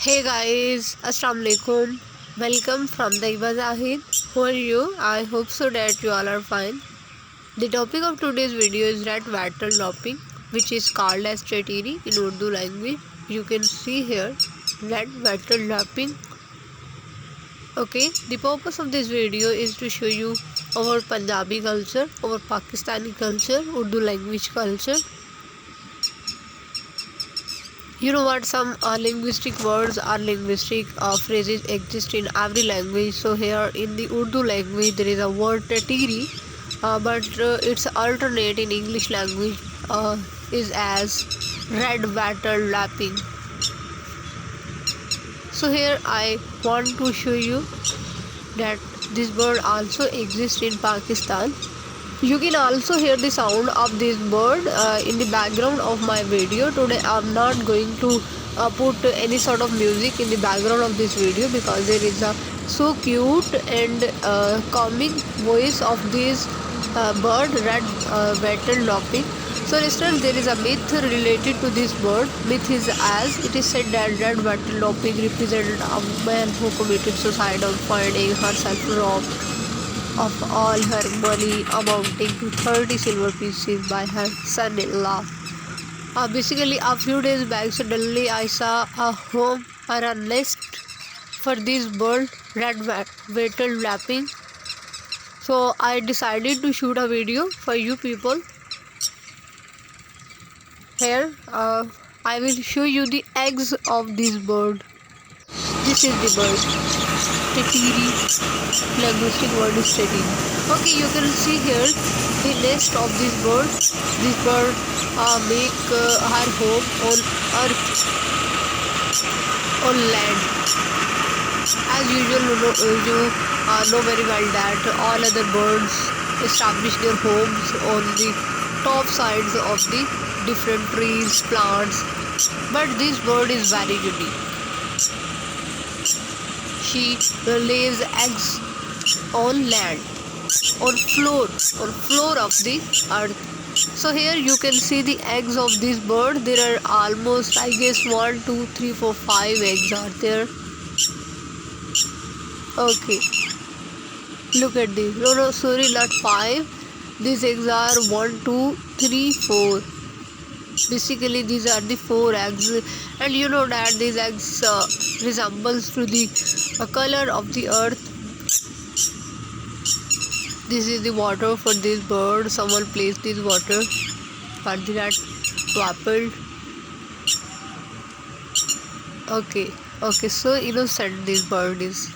Hey guys, Assalamu alaikum. Welcome from Tayyaba Zahid. How are you? I hope so that you all are fine. The topic of today's video is Red-Wettled Lapwing, which is called as Tatiri in Urdu language. You can see here Red-Wettled Lapwing. Okay, the purpose of this video is to show you our Punjabi culture, our Pakistani culture, Urdu language culture. You know what, some linguistic words or linguistic phrases exist in every language. So here in the Urdu language there is a word Tatiri, but its alternate in English language is as Red-Wettled Lapwing. So here I want to show you that this bird also exists in Pakistan. You can also hear the sound of this bird in the background of my video. Today I'm not going to put any sort of music in the background of this video because there is a so cute and calming voice of this bird, Red-Wettled Lapwing. So listeners, there is a myth related to this bird. Myth is as it is said that Red-Wettled Lapwing represented a woman who committed suicide on finding herself robbed of all her money amounting to 30 silver pieces by her son-in-law. Basically, a few days back, suddenly I saw a home or a nest for this bird, Red-Wettled Lapwing. So I decided to shoot a video for you people. Here, I will show you the eggs of this bird. This is the bird. Tatiri. Linguistic word is Tatiri. Okay, you can see here the nest of this bird. This bird make her home on earth, on land. As usual, you know very well that all other birds establish their homes on the top sides of the different trees, plants. But this bird is very unique. She lays eggs on land, on floor of the earth. So here you can see the eggs of this bird. There are almost, I guess, 1, 2, 3, 4, 5 eggs are there. Okay, look at this. No, sorry, not 5. These eggs are 1, 2, 3, 4. Basically these are the 4 eggs, and you know that these eggs resembles to the color of the earth. This is the water for this bird. Someone placed this water for the Red-Wettled. Okay, so innocent this bird is.